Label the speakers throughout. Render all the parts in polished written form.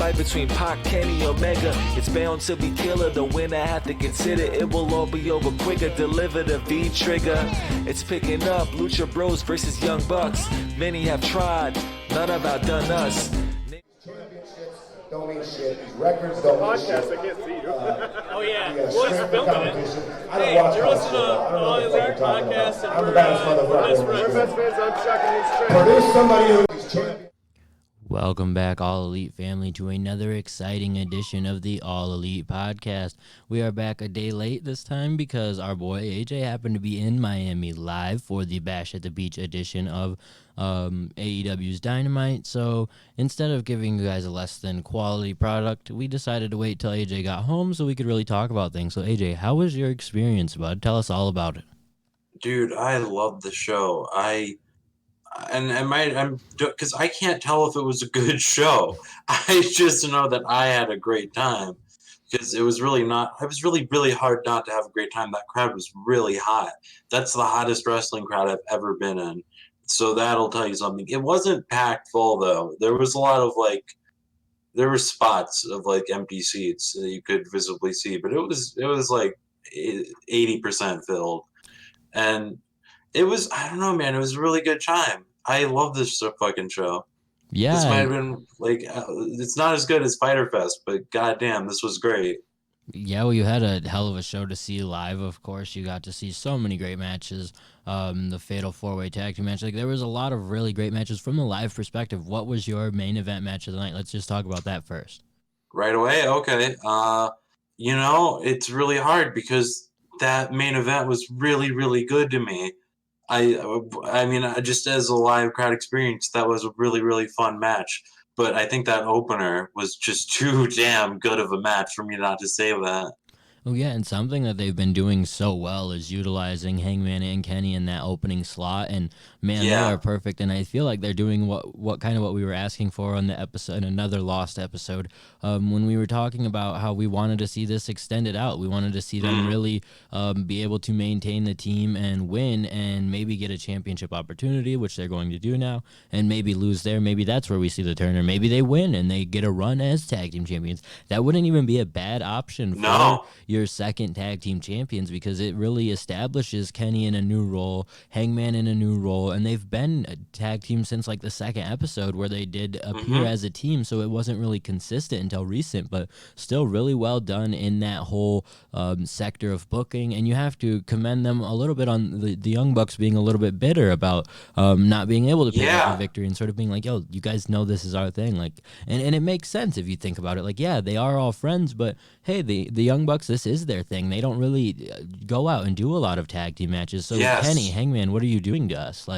Speaker 1: fight between Pac, Kenny, Omega. It's bound to be killer. The winner have to consider it will all be over quicker. Deliver the V trigger. It's picking up. Lucha Bros versus Young Bucks. Many have tried. None have outdone us.
Speaker 2: Championships don't mean shit. These records don't mean shit.
Speaker 3: I can't see you.
Speaker 4: Oh yeah,
Speaker 2: Yeah,
Speaker 4: well, he's filming it.
Speaker 2: I don't
Speaker 4: Hey,
Speaker 2: watch
Speaker 4: you're
Speaker 2: college
Speaker 4: listening
Speaker 2: football. I don't know
Speaker 4: to
Speaker 2: what the fuck you're talking
Speaker 4: podcast,
Speaker 2: about.
Speaker 4: and
Speaker 2: I'm the baddest motherfucker.
Speaker 4: we're
Speaker 3: We're best friends. I'm Chuck and he's Trent.
Speaker 2: Produce somebody who's champion.
Speaker 5: Welcome back, All Elite family, to another exciting edition of the All Elite podcast. We are back a day late this time because our boy AJ happened to be in Miami live for the Bash at the Beach edition of AEW's Dynamite. So instead of giving you guys a less than quality product, we decided to wait till AJ got home so we could really talk about things. So AJ, how was your experience, bud? Tell us all about it.
Speaker 6: Dude, I love the show. I'm because I can't tell if it was a good show. I just know that I had a great time because it was really really hard not to have a great time. That crowd was really hot. That's the hottest wrestling crowd I've ever been in. So that'll tell you something. It wasn't packed full though. There was a lot of there were spots of empty seats that you could visibly see, but it was 80% filled. And it was, I don't know, man, it was a really good time. I love this fucking show.
Speaker 5: Yeah.
Speaker 6: This might have been, it's not as good as Fyter Fest, but goddamn, this was great.
Speaker 5: Yeah, well, you had a hell of a show to see live, of course. You got to see so many great matches. The Fatal 4-Way Tag Team match. There was a lot of really great matches from a live perspective. What was your main event match of the night? Let's just talk about that first. Right
Speaker 6: away? Okay. It's really hard because that main event was really, really good to me. I mean, just as a live crowd experience, that was a really, really fun match. But I think that opener was just too damn good of a match for me not to say that.
Speaker 5: Oh, yeah, and something that they've been doing so well is utilizing Hangman and Kenny in that opening slot, and man, They are perfect, and I feel like they're doing what we were asking for on the episode, another lost episode, when we were talking about how we wanted to see this extended out. We wanted to see them really be able to maintain the team and win and maybe get a championship opportunity, which they're going to do now, and maybe lose there. Maybe that's where we see the turn, or maybe they win and they get a run as tag team champions. That wouldn't even be a bad option for your second tag team champions, because it really establishes Kenny in a new role, Hangman in a new role, and they've been a tag team since the second episode where they did appear as a team, so it wasn't really consistent until recent, but still really well done in that whole sector of booking. And you have to commend them a little bit on the Young Bucks being a little bit bitter about not being able to pick up a victory and sort of being like, yo, you guys know this is our thing, and it makes sense if you think about it. They are all friends, but hey, the Young Bucks, this is their thing. They don't really go out and do a lot of tag team matches. So Kenny, Hangman, what are you doing to us?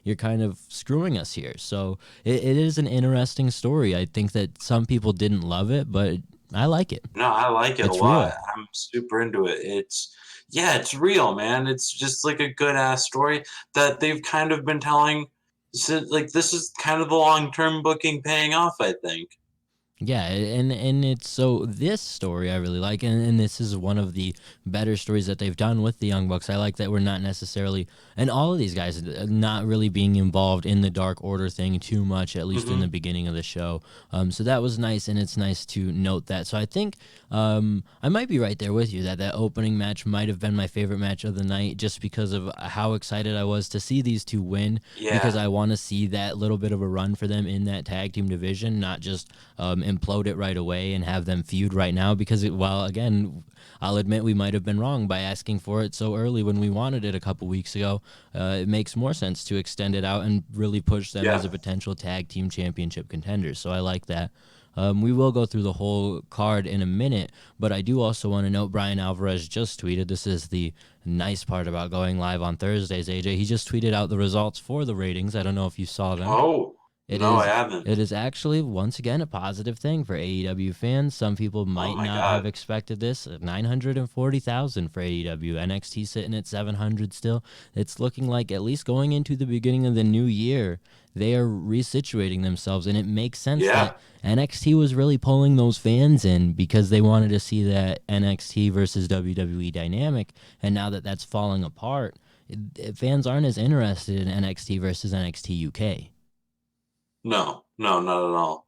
Speaker 5: You're kind of screwing us here. So it is an interesting story. I think that some people didn't love it, but I like it.
Speaker 6: No, I like it
Speaker 5: it's
Speaker 6: a lot.
Speaker 5: Real.
Speaker 6: I'm super into it. It's real, man. It's just a good ass story that they've kind of been telling. This is kind of the long-term booking paying off, I think.
Speaker 5: Yeah, and it's so this story I really like, and this is one of the better stories that they've done with the Young Bucks. I like that we're not necessarily, and all of these guys not really being involved in the Dark Order thing too much, at least in the beginning of the show. So that was nice, and it's nice to note that. So I think I might be right there with you that opening match might have been my favorite match of the night, just because of how excited I was to see these two win, because I want to see that little bit of a run for them in that tag team division, not just implode it right away and have them feud right now, because again, I'll admit we might have been wrong by asking for it so early when we wanted it a couple weeks ago. It makes more sense to extend it out and really push them as a potential tag team championship contender. So I like that. We will go through the whole card in a minute, but I do also want to note Brian Alvarez just tweeted. This is the nice part about going live on Thursdays, AJ. He just tweeted out the results for the ratings. I don't know if you saw them.
Speaker 6: I haven't.
Speaker 5: It is actually, once again, a positive thing for AEW fans. Some people might not have expected this. 940,000 for AEW. NXT sitting at 700 still. It's looking like, at least going into the beginning of the new year, they are resituating themselves, and it makes sense that NXT was really pulling those fans in because they wanted to see that NXT versus WWE dynamic, and now that that's falling apart, fans aren't as interested in NXT versus NXT UK.
Speaker 6: No, not at all.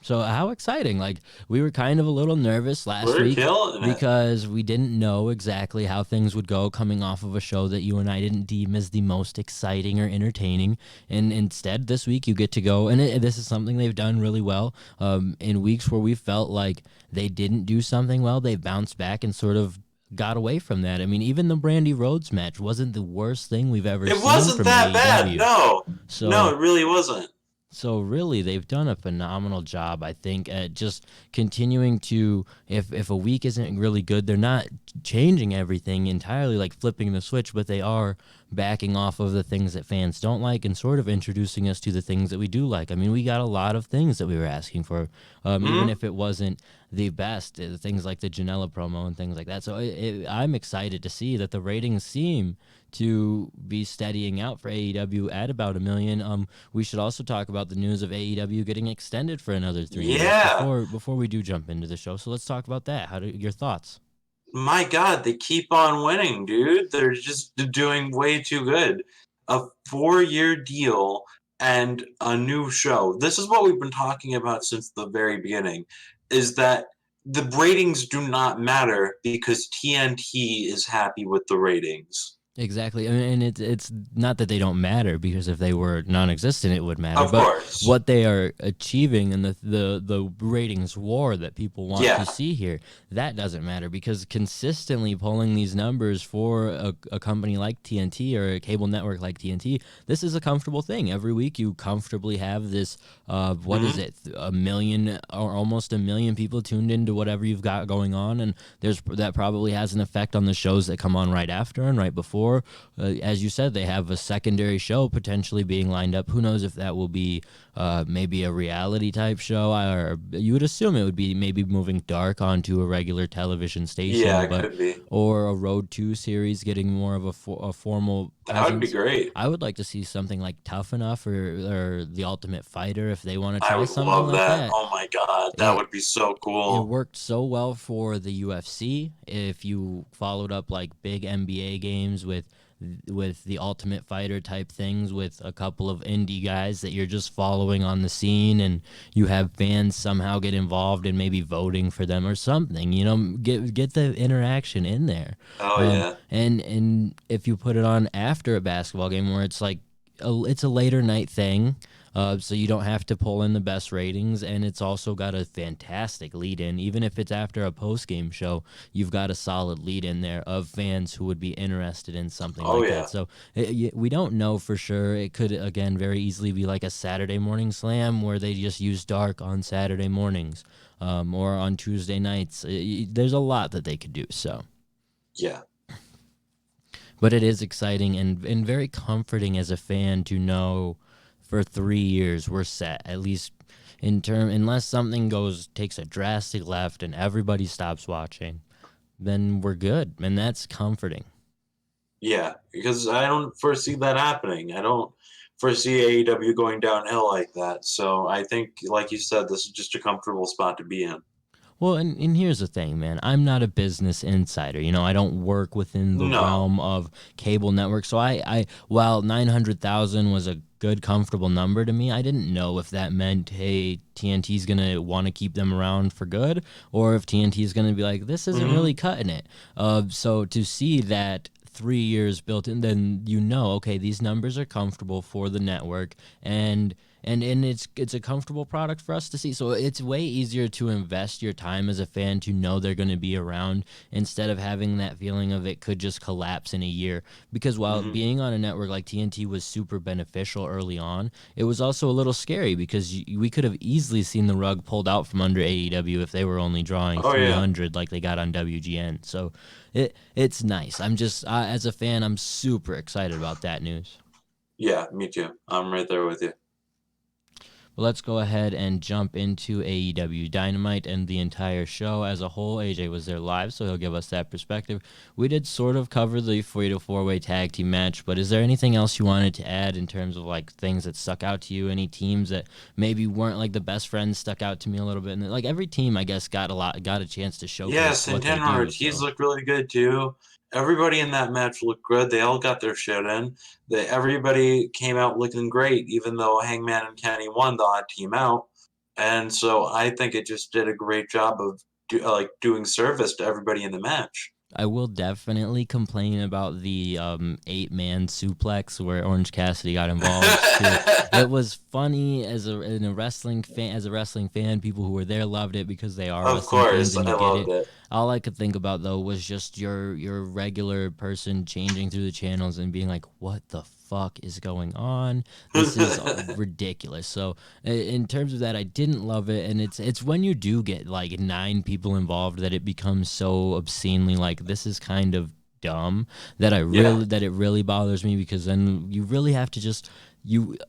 Speaker 5: So how exciting. Like, we were kind of a little nervous last week because we didn't know exactly how things would go coming off of a show that you and I didn't deem as the most exciting or entertaining. And instead, this week you get to go, and this is something they've done really well. In weeks where we felt like they didn't do something well, they bounced back and sort of got away from that. I mean, even the Brandy Rhodes match wasn't the worst thing we've ever seen.
Speaker 6: It wasn't that
Speaker 5: AEW.
Speaker 6: bad. No, it really wasn't.
Speaker 5: So really, they've done a phenomenal job, I think, at just continuing to, if a week isn't really good, they're not changing everything entirely, like flipping the switch, but they are backing off of the things that fans don't like and sort of introducing us to the things that we do like. I mean, we got a lot of things that we were asking for, even if it wasn't the best, things like the Janela promo and things like that. So I'm excited to see that the ratings seem to be steadying out for AEW at about 1 million. We should also talk about the news of AEW getting extended for another 3 years before we do jump into the show. So let's talk about that. Your thoughts?
Speaker 6: My God, they keep on winning, dude. They're just doing way too good. A 4-year deal and a new show. This is what we've been talking about since the very beginning, is that the ratings do not matter because TNT is happy with the ratings.
Speaker 5: Exactly. I mean, and it's not that they don't matter, because if they were non-existent, it would matter.
Speaker 6: Of course.
Speaker 5: What they are achieving and the ratings war that people want to see here, that doesn't matter, because consistently pulling these numbers for a company like TNT or a cable network like TNT, this is a comfortable thing. Every week you comfortably have this, what is it, 1 million or almost 1 million people tuned into whatever you've got going on, and that probably has an effect on the shows that come on right after and right before. As you said, they have a secondary show potentially being lined up. Who knows if that will be maybe a reality type show, or you would assume it would be maybe moving dark onto a regular television station.
Speaker 6: Yeah, it could be.
Speaker 5: Or a Road 2 series getting more of a formal presence.
Speaker 6: That would be great.
Speaker 5: I would like to see something like Tough Enough or The Ultimate Fighter if they want to try something
Speaker 6: like
Speaker 5: like that.
Speaker 6: Oh my God, that would be so cool.
Speaker 5: It worked so well for the UFC. If you followed up like big NBA games with the Ultimate Fighter type things with a couple of indie guys that you're just following on the scene, and you have fans somehow get involved in maybe voting for them or something, get the interaction in there.
Speaker 6: Yeah.
Speaker 5: And if you put it on after a basketball game where it's like it's a later night thing, so you don't have to pull in the best ratings, and it's also got a fantastic lead-in. Even if it's after a post-game show, you've got a solid lead-in there of fans who would be interested in something that. So we don't know for sure. It could, again, very easily be like a Saturday morning slam where they just use dark on Saturday mornings, or on Tuesday nights. There's a lot that they could do, so.
Speaker 6: Yeah.
Speaker 5: But it is exciting and very comforting as a fan to know for 3 years we're set, at least unless something takes a drastic left and everybody stops watching, then we're good, and that's comforting.
Speaker 6: Yeah, because I don't foresee that happening. I don't foresee AEW going downhill like that. So I think, like you said, this is just a comfortable spot to be in.
Speaker 5: Well, and here's the thing, man. I'm not a business insider. I don't work within the realm of cable networks. So while 900,000 was a good, comfortable number to me, I didn't know if that meant, hey, TNT's going to want to keep them around for good, or if TNT's going to be like, this isn't really cutting it. So to see that 3 years built in, then okay, these numbers are comfortable for the network, and it's a comfortable product for us to see. So it's way easier to invest your time as a fan to know they're going to be around, instead of having that feeling of it could just collapse in a year. Because while being on a network like TNT was super beneficial early on, it was also a little scary, because we could have easily seen the rug pulled out from under AEW if they were only drawing 300 like they got on WGN. So it's nice. I'm just, as a fan, I'm super excited about that news.
Speaker 6: Yeah, me too. I'm right there with you.
Speaker 5: Well, let's go ahead and jump into AEW Dynamite and the entire show as a whole. AJ was there live, so he'll give us that perspective. We did sort of cover the 4-way tag team match, but is there anything else you wanted to add in terms of like things that stuck out to you? Any teams that maybe weren't like the best friends stuck out to me a little bit? And like every team, I guess, got a chance to showcase.
Speaker 6: Yeah, Santana and Ortiz looked really good too. Everybody in that match looked good. They all got their shit in. Everybody came out looking great, even though Hangman and Kenny won the odd team out. And so I think it just did a great job of doing service to everybody in the match.
Speaker 5: I will definitely complain about the 8-man suplex where Orange Cassidy got involved too. It was funny as a wrestling fan. People who were there loved it because they are
Speaker 6: Of
Speaker 5: wrestling
Speaker 6: course,
Speaker 5: fans and
Speaker 6: I
Speaker 5: you get
Speaker 6: loved
Speaker 5: it.
Speaker 6: it.
Speaker 5: All I could think about though was just your regular person changing through the channels and being like, "What the fuck is going on? This is ridiculous." So in terms of that, I didn't love it, and it's when you do get like 9 people involved that it becomes so obscenely like this is kind of dumb that that it really bothers me, because then you really have to just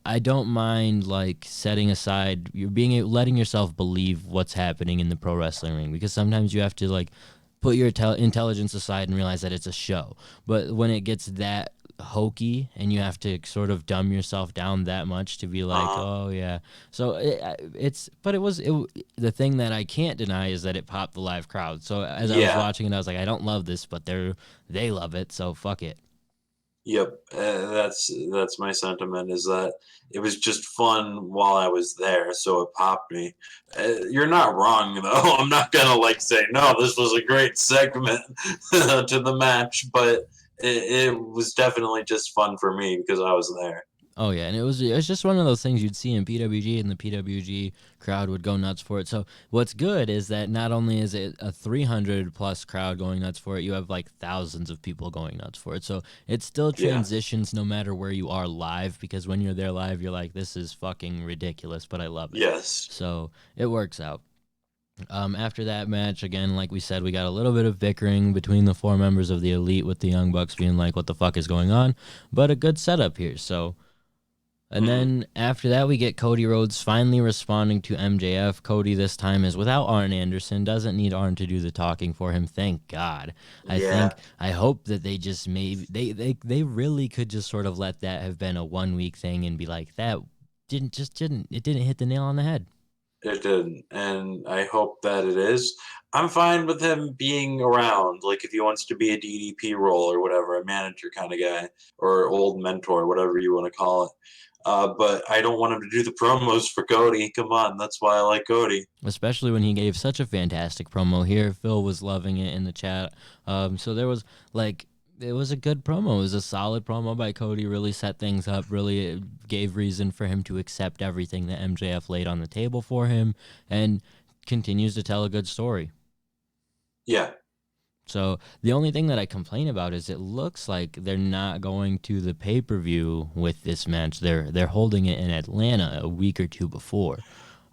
Speaker 5: I don't mind like setting aside letting yourself believe what's happening in the pro wrestling ring, because sometimes you have to like put your intelligence aside and realize that it's a show. But when it gets that hokey and you have to sort of dumb yourself down that much to be like, oh yeah. So the thing that I can't deny is that it popped the live crowd. So as I was watching it, I was like, I don't love this, but they love it, so fuck it.
Speaker 6: Yep, that's my sentiment, is that it was just fun while I was there, so it popped me. You're not wrong, though. I'm not gonna like say, no, this was a great segment to the match, but it was definitely just fun for me because I was there.
Speaker 5: Oh yeah, and it was just one of those things you'd see in PWG, and the PWG crowd would go nuts for it. So what's good is that not only is it a 300 plus crowd going nuts for it, you have like thousands of people going nuts for it. So it still transitions no matter where you are live, because when you're there live, you're like, this is fucking ridiculous, but I love it.
Speaker 6: Yes.
Speaker 5: So it works out. After that match, again, like we said, we got a little bit of bickering between the 4 members of the Elite, with the Young Bucks being like, what the fuck is going on? But a good setup here. So. And then after that, we get Cody Rhodes finally responding to MJF. Cody this time is without Arn Anderson, doesn't need Arn to do the talking for him. Thank God. I hope that they just they really could just sort of let that have been a 1-week thing and be like, that didn't hit the nail on the head.
Speaker 6: It didn't, and I hope that it is. I'm fine with him being around, like if he wants to be a DDP role or whatever, a manager kind of guy, or old mentor, whatever you want to call it. But I don't want him to do the promos for Cody. Come on, that's why I like Cody.
Speaker 5: Especially when he gave such a fantastic promo here. Phil was loving it in the chat. So there was like, it was a good promo. It was a solid promo by Cody. Really set things up. Really gave reason for him to accept everything that MJF laid on the table for him, and continues to tell a good story.
Speaker 6: Yeah.
Speaker 5: So the only thing that I complain about is it looks like they're not going to the pay-per-view with this match. They're holding it in Atlanta a week or 2 before.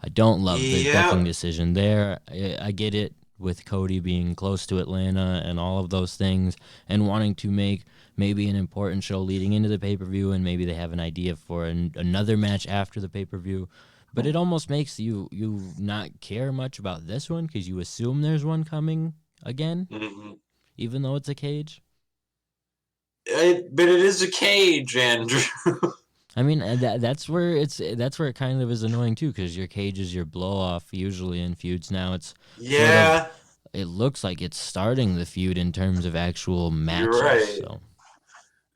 Speaker 5: I don't love the booking decision there. I get it with Cody being close to Atlanta and all of those things, and wanting to make maybe an important show leading into the pay-per-view, and maybe they have an idea for another match after the pay-per-view. But it almost makes you not care much about this one, because you assume there's one coming again, even though it's a cage.
Speaker 6: But it is a cage, Andrew.
Speaker 5: I mean, that's where it kind of is annoying too, because your cage is your blow off usually in feuds. Now it's it looks like it's starting the feud in terms of actual matches.
Speaker 6: You're right.
Speaker 5: So.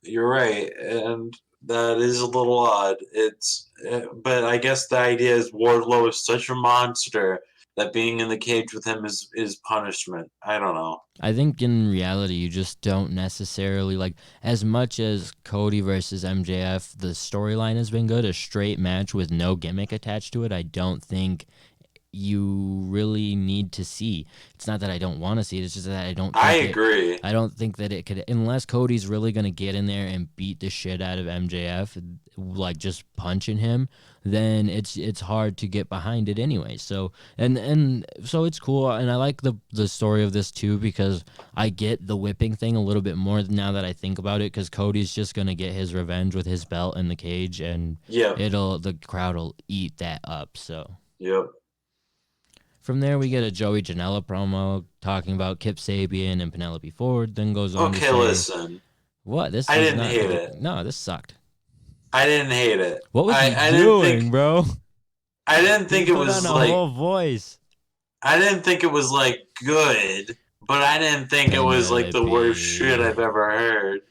Speaker 6: You're right, and that is a little odd. But I guess the idea is Wardlow is such a monster that being in the cage with him is punishment. I don't know.
Speaker 5: I think in reality, you just don't necessarily, like, as much as Cody versus MJF, the storyline has been good, a straight match with no gimmick attached to it, I don't think you really need to see. It's not that I don't want to see it, it's just that I don't think
Speaker 6: I agree.
Speaker 5: I don't think that it could, unless Cody's really going to get in there and beat the shit out of MJF, like just punching him, then it's hard to get behind it anyway. So and so it's cool, and I like the story of this too, because I get the whipping thing a little bit more now that I think about it, because Cody's just gonna get his revenge with his belt in the cage, and the crowd will eat that up. So from there, we get a Joey Janela promo talking about Kip Sabian and Penelope Ford. Then goes on.
Speaker 6: Okay, listen.
Speaker 5: What this?
Speaker 6: I didn't hate it.
Speaker 5: No, this sucked.
Speaker 6: I didn't hate it.
Speaker 5: What was he doing, bro?
Speaker 6: I didn't think it was like
Speaker 5: a whole voice.
Speaker 6: I didn't think it was like good, but I didn't think it was like the worst shit I've ever heard.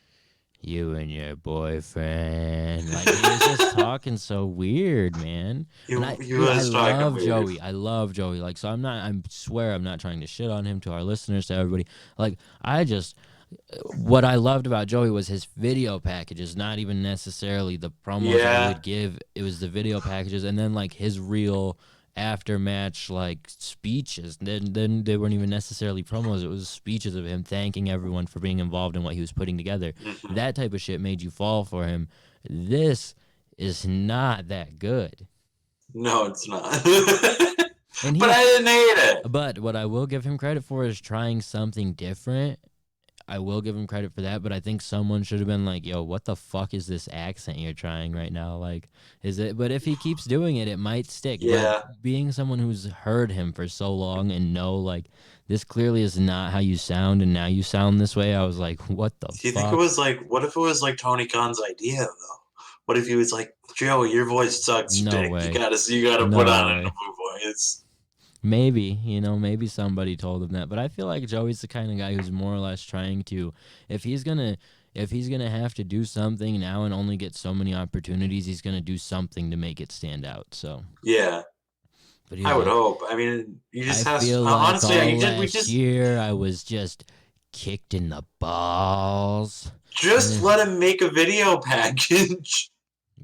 Speaker 5: you and your boyfriend. Like, he was just talking so weird, man.
Speaker 6: He
Speaker 5: And I
Speaker 6: was talking
Speaker 5: love
Speaker 6: weird.
Speaker 5: Joey. I love Joey. Like, so I swear I'm not trying to shit on him, to our listeners, to everybody. Like, what I loved about Joey was his video packages, not even necessarily the promos that he would give. It was the video packages, and then like his real after match like speeches. Then they weren't even necessarily promos. It was speeches of him thanking everyone for being involved in what he was putting together.
Speaker 6: Mm-hmm.
Speaker 5: That type of shit made you fall for him. This is not that good.
Speaker 6: No, it's not.
Speaker 5: And
Speaker 6: but I didn't hate it.
Speaker 5: But what I will give him credit for is trying something different. I will give him credit for that, but I think someone should have been like, yo, what the fuck is this accent you're trying right now? Like, is it? But if he keeps doing it, it might stick.
Speaker 6: Yeah.
Speaker 5: But being someone who's heard him for so long and know, like, this clearly is not how you sound, and now you sound this way, I was like, what the fuck?
Speaker 6: Do you think it was like, what if it was like Tony Khan's idea, though? What if he was like, Joey, your voice sucks.
Speaker 5: No
Speaker 6: Dick.
Speaker 5: way.
Speaker 6: You gotta
Speaker 5: No
Speaker 6: put on
Speaker 5: way.
Speaker 6: a new voice.
Speaker 5: Maybe, maybe somebody told him that, but I feel like Joey's the kind of guy who's more or less trying to, if he's gonna have to do something now and only get so many opportunities, he's gonna do something to make it stand out. So
Speaker 6: yeah,
Speaker 5: but
Speaker 6: I would hope. I mean, you just have
Speaker 5: feel
Speaker 6: to.
Speaker 5: like
Speaker 6: Honestly,
Speaker 5: last year I was just kicked in the balls.
Speaker 6: Just let him make a video package.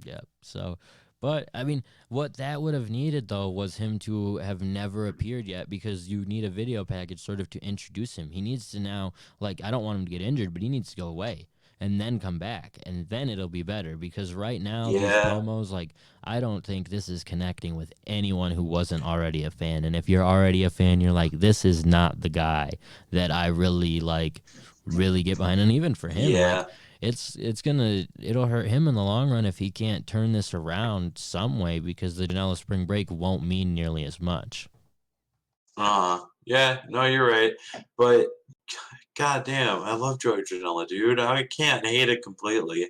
Speaker 5: Yep. So, but I mean, what that would have needed though was him to have never appeared yet, because you need a video package sort of to introduce him. He needs to now, like, I don't want him to get injured, but he needs to go away and then come back, and then it'll be better, because right now these promos, like, I don't think this is connecting with anyone who wasn't already a fan. And if you're already a fan, you're like, this is not the guy that I really get behind. And even for him, like, it'll hurt him in the long run if he can't turn this around some way, because the Janela spring break won't mean nearly as much.
Speaker 6: Yeah, no, you're right. But goddamn, I love Joey Janela, dude. I can't hate it completely.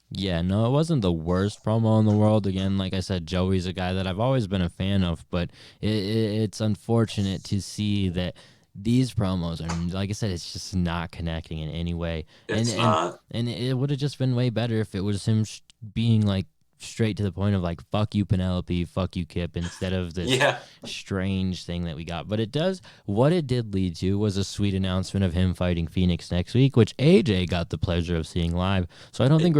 Speaker 5: Yeah, no, it wasn't the worst promo in the world. Again, like I said, Joey's a guy that I've always been a fan of, but it's unfortunate to see that these promos are, like I said, it's just not connecting in any way.
Speaker 6: It's not.
Speaker 5: And it would have just been way better if it was him being like straight to the point of like, fuck you, Penelope, fuck you, Kip, instead of this strange thing that we got. But what it did lead to was a sweet announcement of him fighting Fenix next week, which AJ got the pleasure of seeing live. So I don't think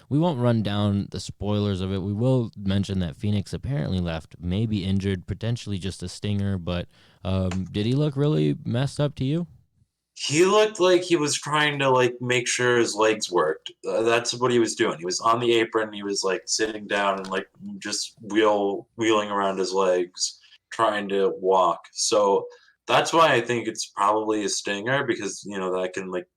Speaker 5: we won't run down the spoilers of it. We will mention that Fenix apparently left, maybe injured, potentially just a stinger, but did he look really messed up to you?
Speaker 6: He looked like he was trying to like make sure his legs worked. That's what he was doing. He was on the apron. He was like sitting down and like just wheeling around his legs, trying to walk. So that's why I think it's probably a stinger, because that can like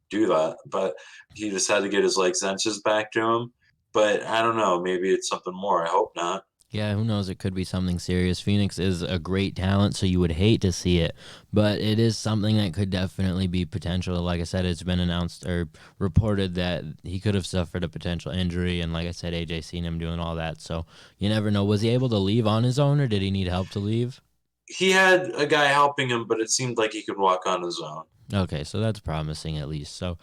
Speaker 6: do that. But he just had to get his like senses back to him. But I don't know. Maybe it's something more. I hope not.
Speaker 5: Yeah, who knows? It could be something serious. Fenix is a great talent, so you would hate to see it, but it is something that could definitely be potential. Like I said, it's been announced or reported that he could have suffered a potential injury, and like I said, AJ seen him doing all that, so you never know. Was he able to leave on his own, or did he need help to leave?
Speaker 6: He had a guy helping him, but it seemed like he could walk on his own.
Speaker 5: Okay, so that's promising at least. So,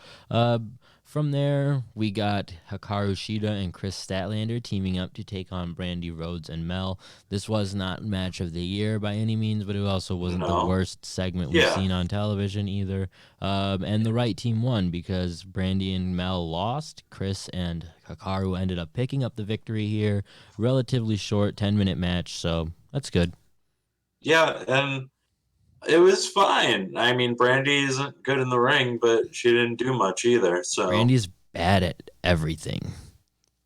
Speaker 5: from there, we got Hikaru Shida and Chris Statlander teaming up to take on Brandy Rhodes and Mel. This was not match of the year by any means, but it also wasn't the worst segment we've seen on television either. And the right team won, because Brandy and Mel lost. Chris and Hikaru ended up picking up the victory here. Relatively short, 10-minute match, so that's good.
Speaker 6: Yeah, and it was fine. I mean, Brandy isn't good in the ring, but she didn't do much either. So
Speaker 5: Brandy's bad at everything,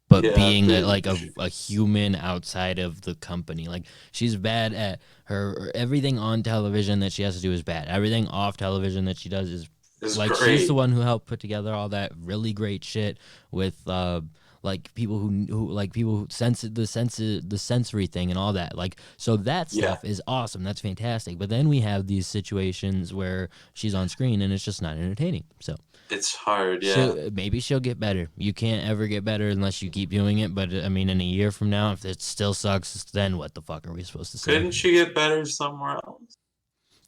Speaker 5: but being a human outside of the company, like she's bad at everything on television that she has to do is bad. Everything off television that she does is like great. She's the one who helped put together all that really great shit with like people who sense the sensory thing and all that. Like, so that stuff is awesome. That's fantastic. But then we have these situations where she's on screen and it's just not entertaining. So
Speaker 6: it's hard.
Speaker 5: Maybe she'll get better. You can't ever get better unless you keep doing it. But I mean, in a year from now, if it still sucks, then what the fuck are we supposed to say?
Speaker 6: Couldn't she get better somewhere else?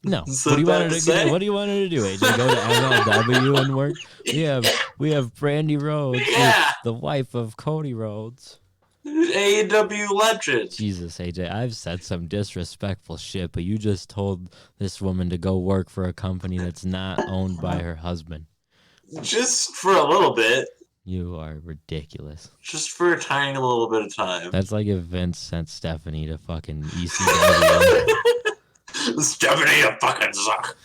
Speaker 5: No.
Speaker 6: So
Speaker 5: What do you want her
Speaker 6: to
Speaker 5: to
Speaker 6: say?
Speaker 5: do? What do you want her to do, AJ? Go to MLW and work? We have Brandy Rhodes,
Speaker 6: Yeah.
Speaker 5: the wife of Cody Rhodes.
Speaker 6: AEW legend.
Speaker 5: Jesus, AJ, I've said some disrespectful shit, but you just told this woman to go work for a company that's not owned by her husband.
Speaker 6: Just for a little bit.
Speaker 5: You are ridiculous.
Speaker 6: Just for a tiny little bit of time.
Speaker 5: That's like if Vince sent Stephanie to fucking ECW.
Speaker 6: Stephanie, you fucking suck.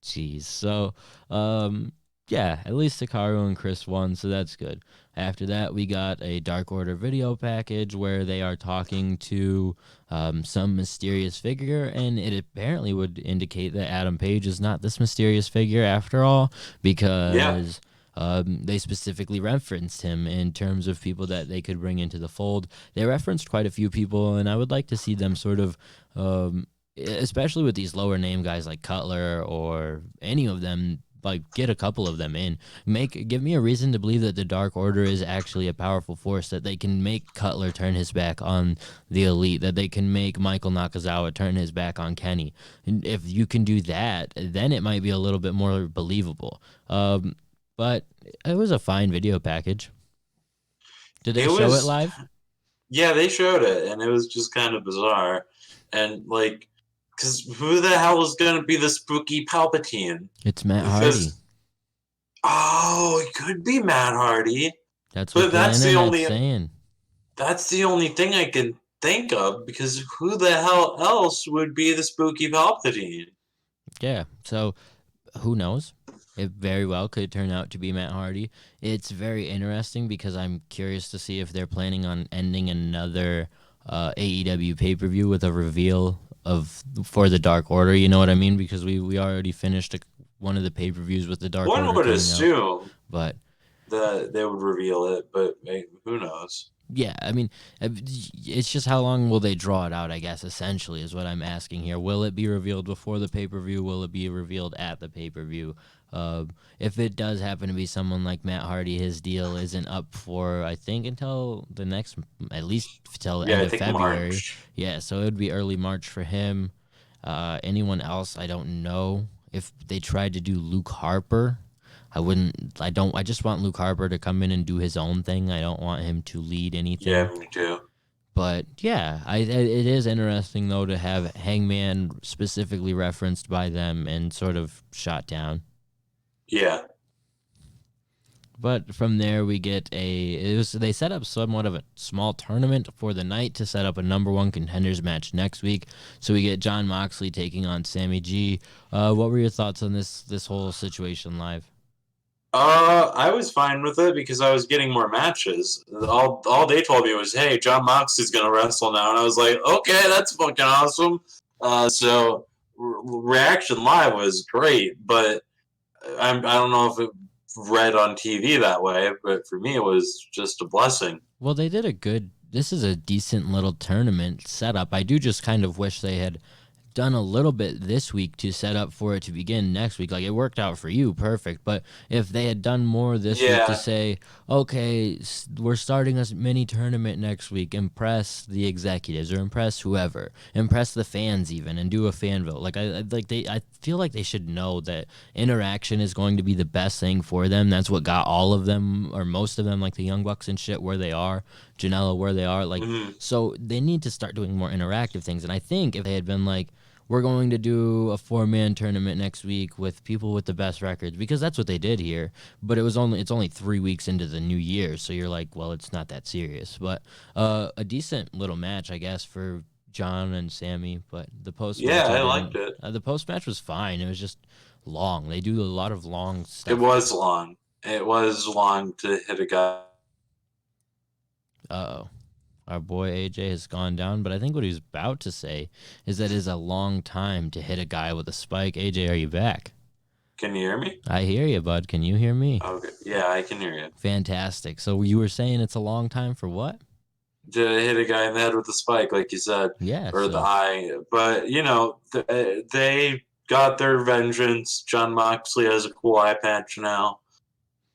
Speaker 5: Jeez. So, yeah, at least Hikaru and Chris won, so that's good. After that, we got a Dark Order video package where they are talking to some mysterious figure, and it apparently would indicate that Adam Page is not this mysterious figure after all, because they specifically referenced him in terms of people that they could bring into the fold. They referenced quite a few people, and I would like to see them sort of, especially with these lower name guys like Cutler or any of them, like get a couple of them in. Give me a reason to believe that the Dark Order is actually a powerful force, that they can make Cutler turn his back on the Elite, that they can make Michael Nakazawa turn his back on Kenny. And if you can do that, then it might be a little bit more believable. But it was a fine video package. Did they show it live?
Speaker 6: Yeah, they showed it, and it was just kind of bizarre. And, like, because who the hell is going to be the spooky Palpatine?
Speaker 5: It's Matt Hardy.
Speaker 6: Oh, it could be Matt Hardy.
Speaker 5: That's what the internet's saying.
Speaker 6: That's the only thing I can think of, because who the hell else would be the spooky Palpatine?
Speaker 5: Yeah, so who knows? It very well could turn out to be Matt Hardy. It's very interesting because I'm curious to see if they're planning on ending another AEW pay-per-view with a reveal for the Dark Order. You know what I mean? Because we already finished one of the pay-per-views with the Dark Order.
Speaker 6: One would assume
Speaker 5: but
Speaker 6: that they would reveal it, but who knows?
Speaker 5: Yeah, I mean, it's just how long will they draw it out, I guess, essentially, is what I'm asking here. Will it be revealed before the pay-per-view? Will it be revealed at the pay-per-view? If it does happen to be someone like Matt Hardy, his deal isn't up for, I think, until the next, at least till the end of February.
Speaker 6: March.
Speaker 5: Yeah, so it would be early March for him. Anyone else, I don't know. If they tried to do Luke Harper, I just want Luke Harper to come in and do his own thing. I don't want him to lead anything.
Speaker 6: Yeah, me too.
Speaker 5: But yeah, it is interesting though to have Hangman specifically referenced by them and sort of shot down.
Speaker 6: Yeah.
Speaker 5: But from there we get they set up somewhat of a small tournament for the night to set up a number one contenders match next week. So we get Jon Moxley taking on Sammy G. What were your thoughts on this whole situation live?
Speaker 6: I was fine with it because I was getting more matches. All they told me was, "Hey, Jon Moxley's gonna wrestle now," and I was like, "Okay, that's fucking awesome." So reaction live was great, but I don't know if it read on TV that way, but for me it was just a blessing.
Speaker 5: Well, they did this is a decent little tournament setup. I do just kind of wish they had done a little bit this week to set up for it to begin next week. Like, it worked out for you, perfect. But if they had done more this week to say, okay, we're starting a mini tournament next week, impress the executives or impress whoever, impress the fans even, and do a fan vote. Like, I feel like they should know that interaction is going to be the best thing for them. That's what got all of them, or most of them, like the Young Bucks and shit, where they are. Janela, where they are. Like, so they need to start doing more interactive things. And I think if they had been like, we're going to do a 4-man tournament next week with people with the best records, because that's what they did here. But it's only 3 weeks into the new year, so you're like, well, it's not that serious. But a decent little match, I guess, for John and Sammy. But the post match,
Speaker 6: I liked it.
Speaker 5: The post match was fine. It was just long. They do a lot of long stuff.
Speaker 6: It was long. It was long to hit a guy.
Speaker 5: Uh-oh. Our boy AJ has gone down, but I think what he's about to say is that it is a long time to hit a guy with a spike. AJ, are you back?
Speaker 6: Can you hear me?
Speaker 5: I hear you, bud. Can you hear me?
Speaker 6: Okay. Yeah, I can hear you.
Speaker 5: Fantastic. So you were saying it's a long time for what?
Speaker 6: To hit a guy in the head with a spike, like you said.
Speaker 5: Yeah.
Speaker 6: Or the eye. But, they got their vengeance. Jon Moxley has a cool eye patch now.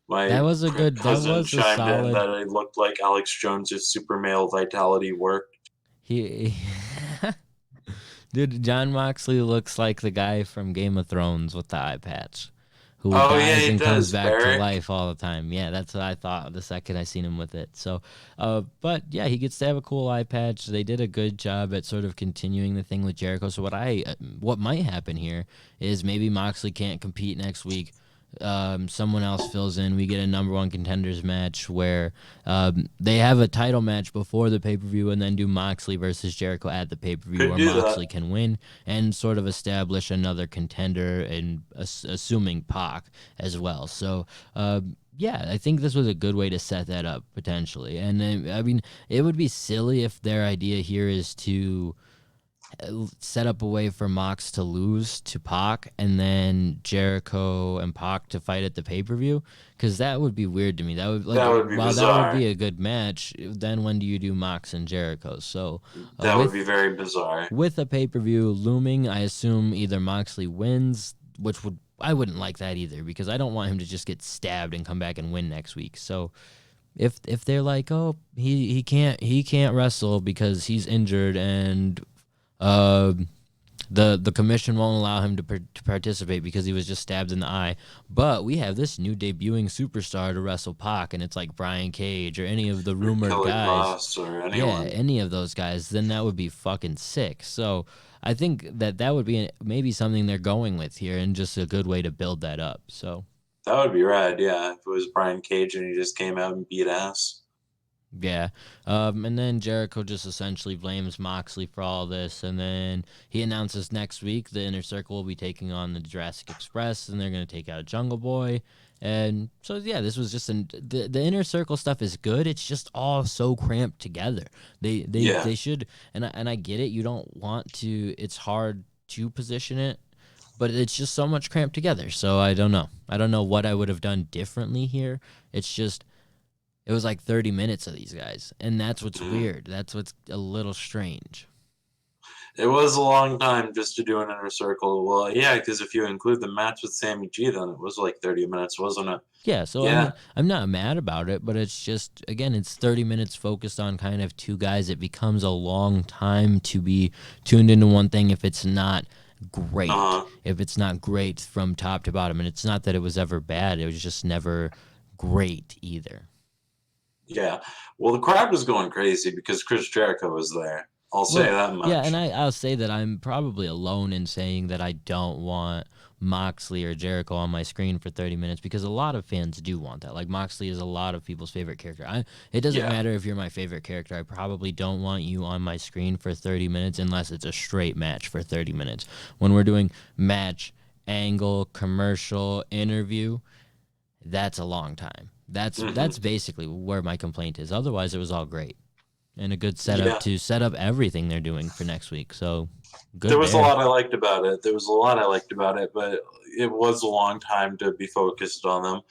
Speaker 6: That was a solid.
Speaker 5: That
Speaker 6: it looked like Alex Jones' super male vitality worked.
Speaker 5: Dude, John Moxley looks like the guy from Game of Thrones with the eye patch, who
Speaker 6: Oh yeah,
Speaker 5: dies
Speaker 6: he
Speaker 5: and comes
Speaker 6: does.
Speaker 5: back to
Speaker 6: Barrick.
Speaker 5: life all the time. Yeah, that's what I thought the second I seen him with it. So, but yeah, he gets to have a cool eye patch. They did a good job at sort of continuing the thing with Jericho. So what might happen here is maybe Moxley can't compete next week. Someone else fills in. We get a number one contenders match where they have a title match before the pay-per-view and then do Moxley versus Jericho at the pay-per-view
Speaker 6: Could
Speaker 5: where
Speaker 6: do that.
Speaker 5: Moxley can win and sort of establish another contender and assuming Pac as well. So yeah, I think this was a good way to set that up potentially. And I mean, it would be silly if their idea here is to set up a way for Mox to lose to Pac and then Jericho and Pac to fight at the pay-per-view, because that would be weird to me. That would
Speaker 6: be
Speaker 5: while
Speaker 6: bizarre.
Speaker 5: that would be a good match, then when do you do Mox and Jericho? So
Speaker 6: That would be very bizarre.
Speaker 5: with a pay-per-view looming, I assume either Moxley wins, which I wouldn't like that either, because I don't want him to just get stabbed and come back and win next week. So if they're like, oh, he can't wrestle because he's injured and the commission won't allow him to participate because he was just stabbed in the eye, but we have this new debuting superstar to wrestle Pac, and it's like Brian Cage or any of the rumored
Speaker 6: Kelly
Speaker 5: guys.
Speaker 6: Ross or anyone.
Speaker 5: Yeah, any of those guys, then that would be fucking sick. So I think that would be maybe something they're going with here, and just a good way to build that up. So
Speaker 6: That would be rad, yeah. If it was Brian Cage and he just came out and beat ass.
Speaker 5: yeah, and then Jericho just essentially blames Moxley for all this, and then he announces next week the Inner Circle will be taking on the Jurassic Express, and they're going to take out Jungle Boy. And so, yeah, this was just the Inner Circle stuff is good. It's just all so cramped together. They should, and I get it. You don't want to. It's hard to position it, but it's just so much cramped together. So I don't know. I don't know what I would have done differently here. It's just. It was like 30 minutes of these guys, and that's what's weird. That's what's a little strange.
Speaker 6: It was a long time just to do an Inner Circle. Well, yeah, because if you include the match with Sammy G, then it was like 30 minutes, wasn't it?
Speaker 5: Yeah, so
Speaker 6: Yeah.
Speaker 5: I mean, I'm not mad about it, but it's just, again, it's 30 minutes focused on kind of two guys. It becomes a long time to be tuned into one thing if it's not great. If it's not great from top to bottom. And it's not that it was ever bad. It was just never great either.
Speaker 6: Yeah. Well, the crowd was going crazy because Chris Jericho was there. I'll say that much.
Speaker 5: Yeah, and I'll say that I'm probably alone in saying that I don't want Moxley or Jericho on my screen for 30 minutes, because a lot of fans do want that. Like, Moxley is a lot of people's favorite character. It doesn't matter if you're my favorite character. I probably don't want you on my screen for 30 minutes unless it's a straight match for 30 minutes. When we're doing match, angle, commercial, interview, that's a long time. That's basically where my complaint is. Otherwise, it was all great and a good setup to set up everything they're doing for next week. So good.
Speaker 6: There was a lot I liked about it. But it was a long time to be focused on them.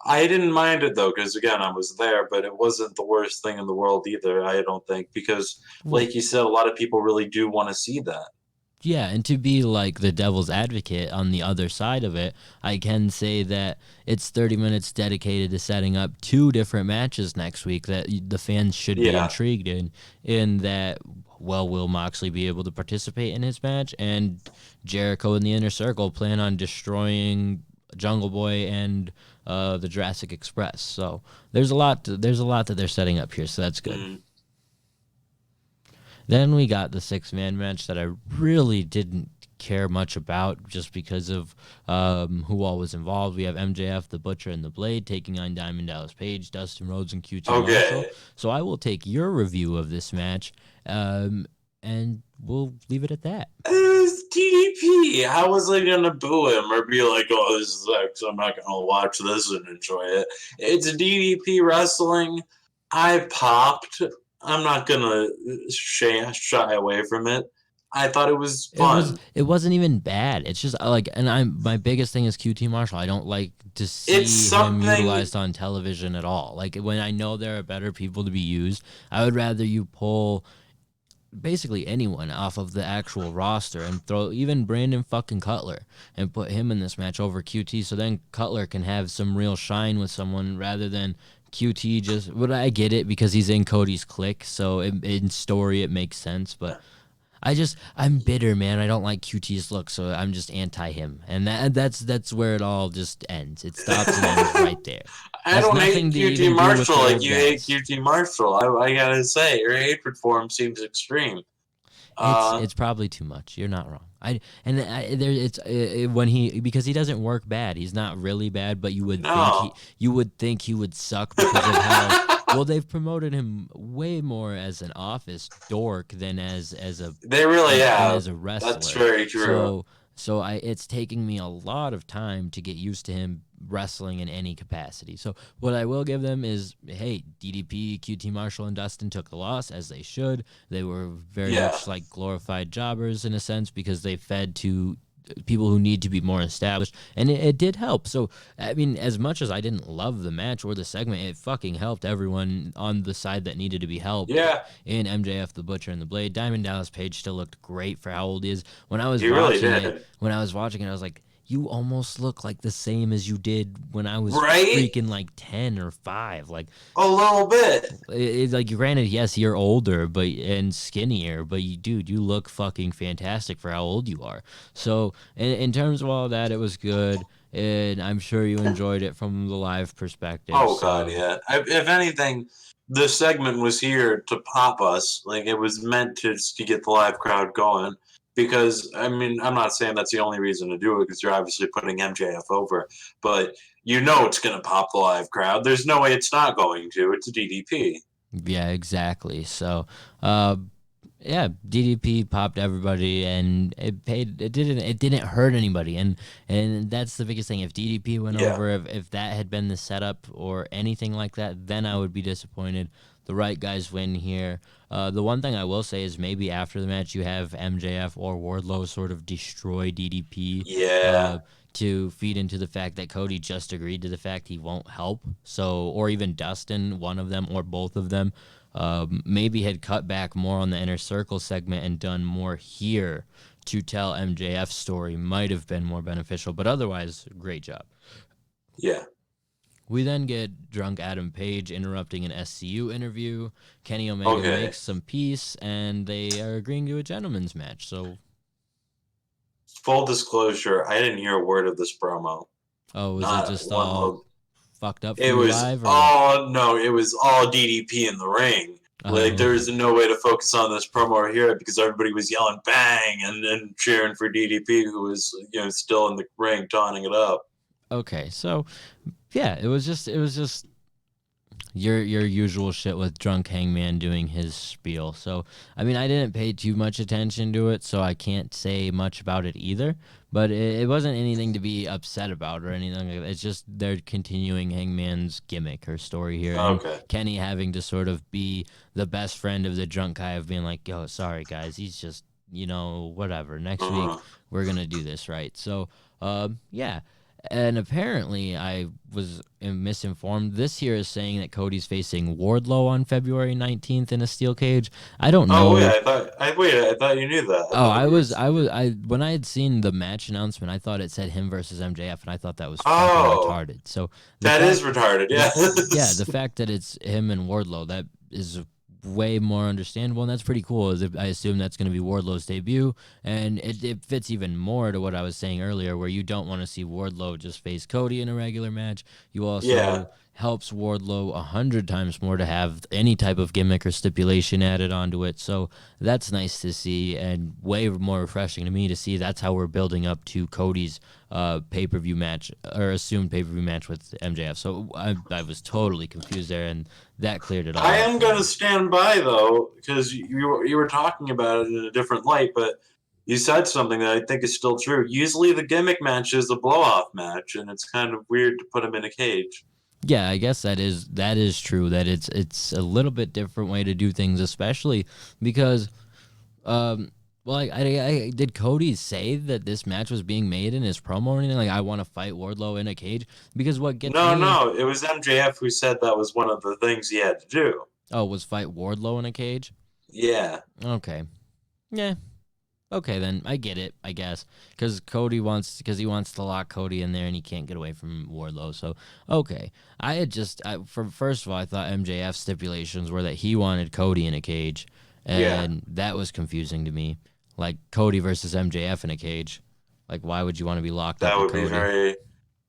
Speaker 6: I didn't mind it though, because again, I was there, but it wasn't the worst thing in the world either. I don't think, because like you said, a lot of people really do want to see that.
Speaker 5: Yeah, and to be like the devil's advocate on the other side of it, I can say that it's 30 minutes dedicated to setting up two different matches next week that the fans should be intrigued in that, well, will Moxley be able to participate in his match? And Jericho in the Inner Circle plan on destroying Jungle Boy and the Jurassic Express. So there's a lot that they're setting up here, so that's good. Then we got the 6-man match that I really didn't care much about just because of who all was involved. We have MJF, the Butcher, and the Blade taking on Diamond Dallas Page, Dustin Rhodes, and QT Marshall. So I will take your review of this match, and we'll leave it at that.
Speaker 6: It was DDP. How was I going to boo him or be like, oh, this sucks, I'm not going to watch this and enjoy it? It's DDP wrestling. I popped. I'm not gonna shy away from it. I thought it was fun.
Speaker 5: It wasn't even bad. It's just like, and my biggest thing is QT Marshall. I don't like to see him utilized on television at all. Like, when I know there are better people to be used, I would rather you pull basically anyone off of the actual roster and throw even Brandon fucking Cutler and put him in this match over QT, so then Cutler can have some real shine with someone rather than QT just. But I get it because he's in Cody's clique, so in story it makes sense. But I'm bitter, man. I don't like QT's look, so I'm just anti him, and that's where it all just ends. It stops and ends right there.
Speaker 6: I don't hate QT Marshall like you hate QT Marshall. I gotta say, your hatred for him seems extreme.
Speaker 5: It's probably too much. You're not wrong. When because he doesn't work bad. He's not really bad, but you would think he would suck because of how well they've promoted him way more as an office dork than as a wrestler.
Speaker 6: That's very true.
Speaker 5: So it's taking me a lot of time to get used to him wrestling in any capacity. So what I will give them is, hey, DDP, QT Marshall, and Dustin took the loss, as they should. They were very much like glorified jobbers in a sense because they fed to people who need to be more established, and it did help. So, I mean, as much as I didn't love the match or the segment, it fucking helped everyone on the side that needed to be helped.
Speaker 6: Yeah.
Speaker 5: In MJF, the Butcher, and the Blade. Diamond Dallas Page still looked great for how old he is. When I was watching it, I was like, you almost look like the same as you did when I was freaking like 10 or 5. Like
Speaker 6: a little bit.
Speaker 5: It's like, granted, yes, you're older and skinnier, but you look fucking fantastic for how old you are. So in terms of all of that, it was good, and I'm sure you enjoyed it from the live perspective.
Speaker 6: Oh, God, yeah. If anything, the segment was here to pop us. Like, it was meant to get the live crowd going. Because, I mean, I'm not saying that's the only reason to do it, because you're obviously putting MJF over. But you know it's going to pop the live crowd. There's no way it's not going to. It's a DDP.
Speaker 5: Yeah, exactly. So, DDP popped everybody, and it didn't hurt anybody. And that's the biggest thing. If DDP went over, if that had been the setup or anything like that, then I would be disappointed. The right guys win here. The one thing I will say is maybe after the match you have MJF or Wardlow sort of destroy DDP to feed into the fact that Cody just agreed to the fact he won't help. So, or even Dustin, one of them or both of them, maybe had cut back more on the Inner Circle segment and done more here to tell MJF's story might have been more beneficial. But otherwise, great job.
Speaker 6: Yeah.
Speaker 5: We then get drunk Adam Page interrupting an SCU interview. Kenny Omega makes some peace, and they are agreeing to a gentleman's match. So,
Speaker 6: full disclosure, I didn't hear a word of this promo.
Speaker 5: Oh, was it just all fucked up?
Speaker 6: It was live, it was all DDP in the ring. Like, there was no way to focus on this promo or hear it because everybody was yelling "bang" and cheering for DDP, who was still in the ring taunting it up.
Speaker 5: Okay, so yeah, it was just your usual shit with drunk Hangman doing his spiel. So, I mean, I didn't pay too much attention to it, so I can't say much about it either. But it wasn't anything to be upset about or anything like that. It's just they're continuing Hangman's gimmick or story here. And Kenny having to sort of be the best friend of the drunk guy of being like, yo, sorry, guys, he's just, whatever. Next week, we're going to do this right. So, yeah. And apparently, I was misinformed. This here is saying that Cody's facing Wardlow on February 19th in a steel cage. I don't know.
Speaker 6: Oh, yeah, I thought you knew that.
Speaker 5: When I had seen the match announcement, I thought it said him versus MJF, and I thought that was fucking retarded. So
Speaker 6: that is retarded, yeah.
Speaker 5: Yeah, the fact that it's him and Wardlow, that is way more understandable, and that's pretty cool. I assume that's going to be Wardlow's debut, and it fits even more to what I was saying earlier, where you don't want to see Wardlow just face Cody in a regular match. You also helps Wardlow 100 times more to have any type of gimmick or stipulation added onto it. So that's nice to see, and way more refreshing to me to see that's how we're building up to Cody's pay-per-view match, or assumed pay-per-view match with MJF. So I was totally confused there, and that cleared it all.
Speaker 6: I am going to stand by, though, because you were talking about it in a different light, but you said something that I think is still true. Usually the gimmick match is a blow-off match, and it's kind of weird to put him in a cage.
Speaker 5: Yeah, I guess that is true, that it's a little bit different way to do things, especially because I did Cody say that this match was being made in his promo or anything? Like, I want to fight Wardlow in a cage? Because what gets
Speaker 6: No, it was MJF who said that was one of the things he had to do.
Speaker 5: Oh, was fight Wardlow in a cage?
Speaker 6: Yeah.
Speaker 5: Okay. Yeah. Okay, then I get it, I guess, because he wants to lock Cody in there and he can't get away from Wardlow. So, okay, first of all, I thought MJF's stipulations were that he wanted Cody in a cage, and that was confusing to me. like Cody versus MJF in a cage. Like, why would you want to be locked up with Cody?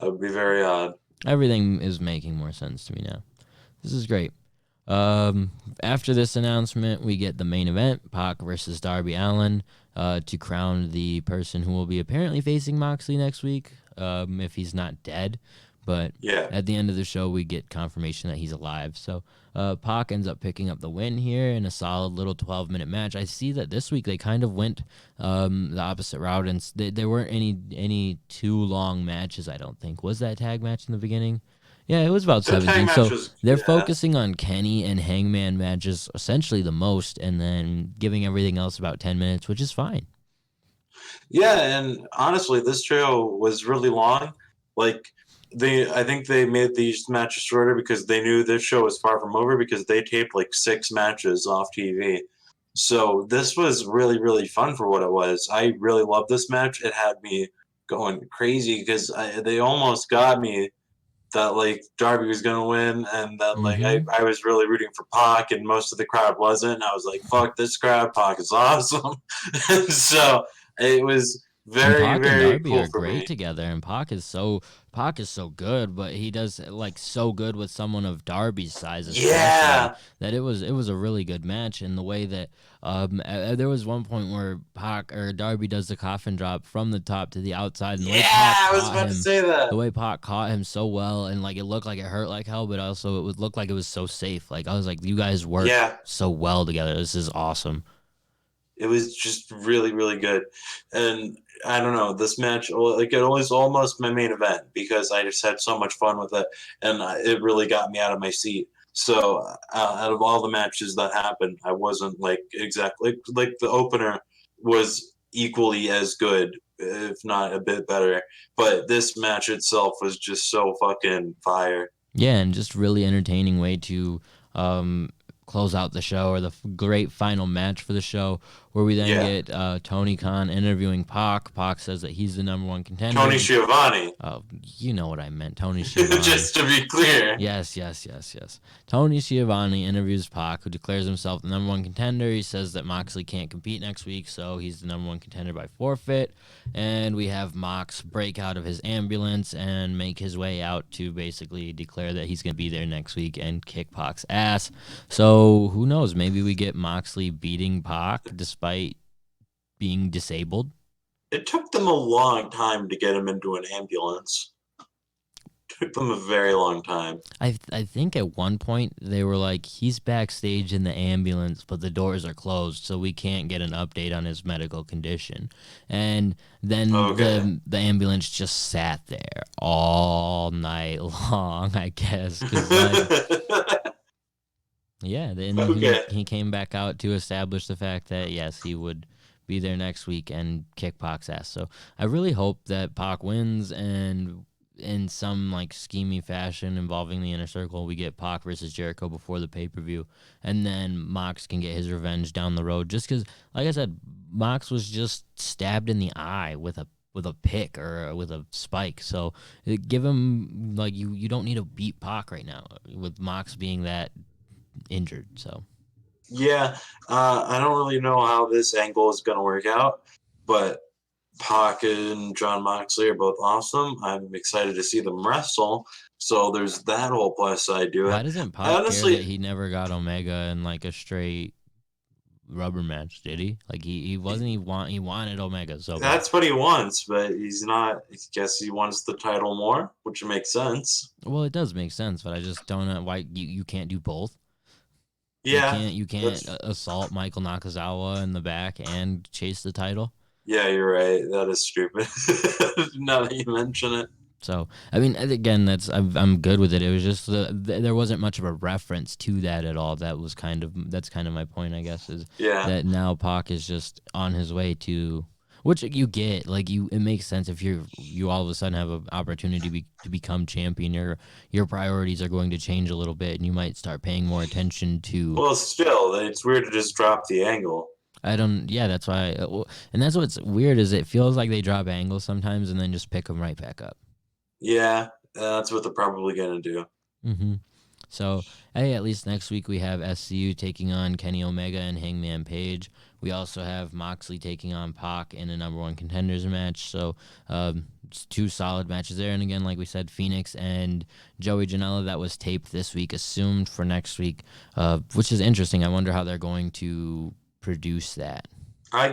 Speaker 6: That would be very odd.
Speaker 5: Everything is making more sense to me now. This is great. After this announcement, we get the main event, Pac versus Darby Allin, to crown the person who will be apparently facing Moxley next week, if he's not dead. But at the end of the show, we get confirmation that he's alive. So Pac ends up picking up the win here in a solid little 12-minute match. I see that this week they kind of went the opposite route, and there weren't any too long matches, I don't think. Was that tag match in the beginning? Yeah, it was about 17. So they're focusing on Kenny and Hangman matches essentially the most, and then giving everything else about 10 minutes, which is fine.
Speaker 6: Yeah, and honestly, this trio was really long. Like, I think they made these matches shorter because they knew this show was far from over because they taped like 6 matches off TV. So this was really, really fun for what it was. I really loved this match. It had me going crazy because they almost got me that like Darby was gonna win, and then like I was really rooting for Pac, and most of the crowd wasn't. And I was like, "Fuck this crowd! Pac is awesome." And so it was very,
Speaker 5: and Pac
Speaker 6: very
Speaker 5: and Darby
Speaker 6: cool
Speaker 5: are
Speaker 6: for
Speaker 5: great
Speaker 6: me.
Speaker 5: together, and Pac is so good, but he does like so good with someone of Darby's size, that it was a really good match. And the way that there was one point where Pac or Darby does the coffin drop from the top to the outside, and the way Pac
Speaker 6: I was about to say that.
Speaker 5: The way Pac caught him so well, and like it looked like it hurt like hell, but also it would look like it was so safe. Like I was like, you guys work so well together. This is awesome.
Speaker 6: It was just really, really good. And I don't know, this match, like it was almost my main event because I just had so much fun with it, and it really got me out of my seat. So out of all the matches that happened, I wasn't like exactly like the opener was equally as good, if not a bit better. But this match itself was just so fucking fire.
Speaker 5: Yeah, and just really entertaining way to close out the show, or the great final match for the show, where we then get Tony Khan interviewing Pac. Pac says that he's the number one contender.
Speaker 6: Tony Schiavone.
Speaker 5: Oh, you know what I meant, Tony Schiavone.
Speaker 6: Just to be clear.
Speaker 5: Yes. Tony Schiavone interviews Pac, who declares himself the number one contender. He says that Moxley can't compete next week, so he's the number one contender by forfeit. And we have Mox break out of his ambulance and make his way out to basically declare that he's going to be there next week and kick Pac's ass. So who knows? Maybe we get Moxley beating Pac despite being disabled.
Speaker 6: It took them a long time to get him into an ambulance. Took them a very long time.
Speaker 5: I think at one point they were like, he's backstage in the ambulance, but the doors are closed, so we can't get an update on his medical condition. And then the ambulance just sat there all night long, I guess. 'Cause, like, then he came back out to establish the fact that, yes, he would be there next week and kick Pac's ass. So I really hope that Pac wins, and in some like schemy fashion involving the Inner Circle, we get Pac versus Jericho before the pay-per-view, and then Mox can get his revenge down the road. Just because, like I said, Mox was just stabbed in the eye with a pick or with a spike. So give him, like, you don't need to beat Pac right now with Mox being that injured. So
Speaker 6: I don't really know how this angle is going to work out, but Pac and John Moxley are both awesome. I'm excited to see them wrestle. So there's that whole plus side to it.
Speaker 5: Why doesn't Pac care that he never got Omega in like a straight rubber match? Did he? Like he wanted Omega. So
Speaker 6: that's what he wants, but he's not. I guess he wants the title more, which makes sense.
Speaker 5: Well, it does make sense, but I just don't know why you can't do both.
Speaker 6: Yeah,
Speaker 5: you can't assault Michael Nakazawa in the back and chase the title.
Speaker 6: Yeah, you're right. That is stupid. Now that you mention it.
Speaker 5: So, I mean, again, I'm good with it. It was just there wasn't much of a reference to that at all. That's kind of my point, I guess, is that now Pac is just on his way to, which you get, like it makes sense if you all of a sudden have an opportunity to become champion. Your priorities are going to change a little bit, and you might start paying more attention to.
Speaker 6: Well, still, it's weird to just drop the angle.
Speaker 5: That's why, and that's what's weird is it feels like they drop angles sometimes and then just pick them right back up.
Speaker 6: Yeah, that's what they're probably gonna do.
Speaker 5: Mm-hmm. So, hey, at least next week we have SCU taking on Kenny Omega and Hangman Page. We also have Moxley taking on Pac in a number one contenders match. So, it's 2 solid matches there. And again, like we said, Fenix and Joey Janela, that was taped this week, assumed for next week, which is interesting. I wonder how they're going to produce that.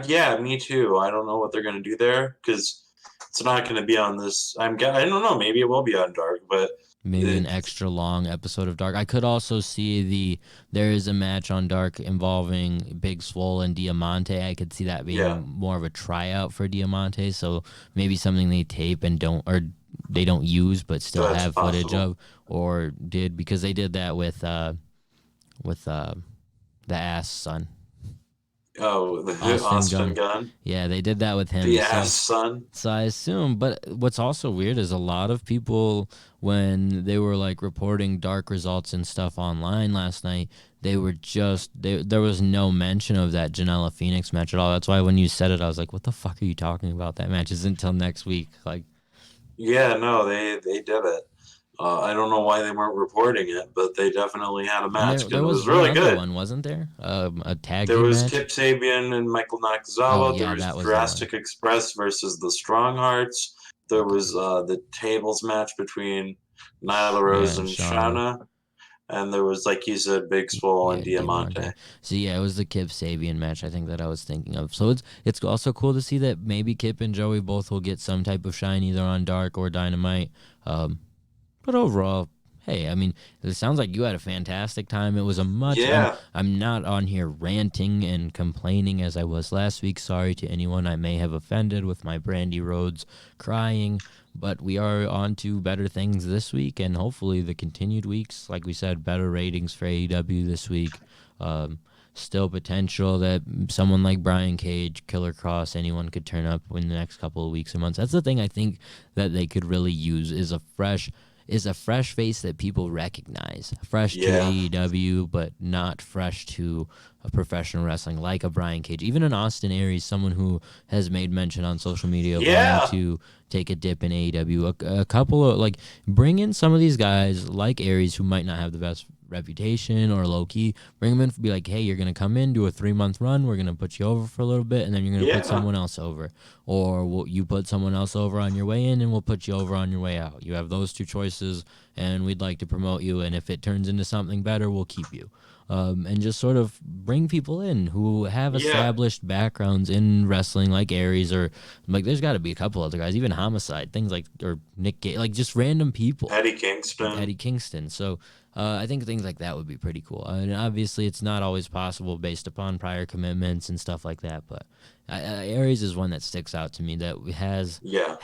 Speaker 6: Yeah, me too. I don't know what they're going to do there because it's not going to be on this. I don't know. Maybe it will be on Dark, but
Speaker 5: maybe an extra long episode of Dark. I could also see there is a match on Dark involving Big Swole and Diamante. I could see that being more of a tryout for Diamante. So maybe something they tape and they don't use but still have footage of, or did, because they did that with the Ass Son.
Speaker 6: Oh, the Austin Gunn.
Speaker 5: Yeah, they did that with him.
Speaker 6: The Ass Son.
Speaker 5: So I assume, but what's also weird is a lot of people, when they were like reporting Dark results and stuff online last night, they were there was no mention of that Janela Fenix match at all. That's why when you said it, I was like, what the fuck are you talking about? That match isn't until next week. Like,
Speaker 6: yeah, no, they did it. I don't know why they weren't reporting it, but they definitely had a match.
Speaker 5: There was
Speaker 6: it was really good.
Speaker 5: One, wasn't there? A tag
Speaker 6: There
Speaker 5: team
Speaker 6: was
Speaker 5: match?
Speaker 6: Kip Sabian and Michael Nakazawa. There was Jurassic Express versus the Strong Hearts. There was the tables match between Nyla Rose and Shauna. And there was, like you said, Big Swole and Diamante.
Speaker 5: So yeah, it was the Kip Sabian match, I think, that I was thinking of. So it's also cool to see that maybe Kip and Joey both will get some type of shine either on Dark or Dynamite. But overall, hey, I mean, it sounds like you had a fantastic time. It was a much...
Speaker 6: Yeah.
Speaker 5: I'm not on here ranting and complaining as I was last week. Sorry to anyone I may have offended with my Brandy Rhodes crying. But we are on to better things this week, and hopefully the continued weeks. Like we said, better ratings for AEW this week. Still potential that someone like Brian Cage, Killer Cross, anyone could turn up in the next couple of weeks or months. That's the thing I think that they could really use is a fresh face that people recognize. Fresh to AEW, but not fresh to a professional wrestling like a Brian Cage. Even an Austin Aries, someone who has made mention on social media of wanting to take a dip in AEW. A couple of, like, bring in some of these guys like Aries who might not have the best reputation or low-key. Bring them in, be like, hey, you're going to come in, do a 3-month run, we're going to put you over for a little bit, and then you're going to put someone else over. Or you put someone else over on your way in, and we'll put you over on your way out. You have those 2 choices, and we'd like to promote you, and if it turns into something better, we'll keep you. And just sort of bring people in who have established backgrounds in wrestling, like Aries, or like there's got to be a couple other guys, even Homicide, things like, or Nick Gage, like just random people.
Speaker 6: Eddie Kingston.
Speaker 5: So I think things like that would be pretty cool. And obviously, it's not always possible based upon prior commitments and stuff like that. But Aries is one that sticks out to me that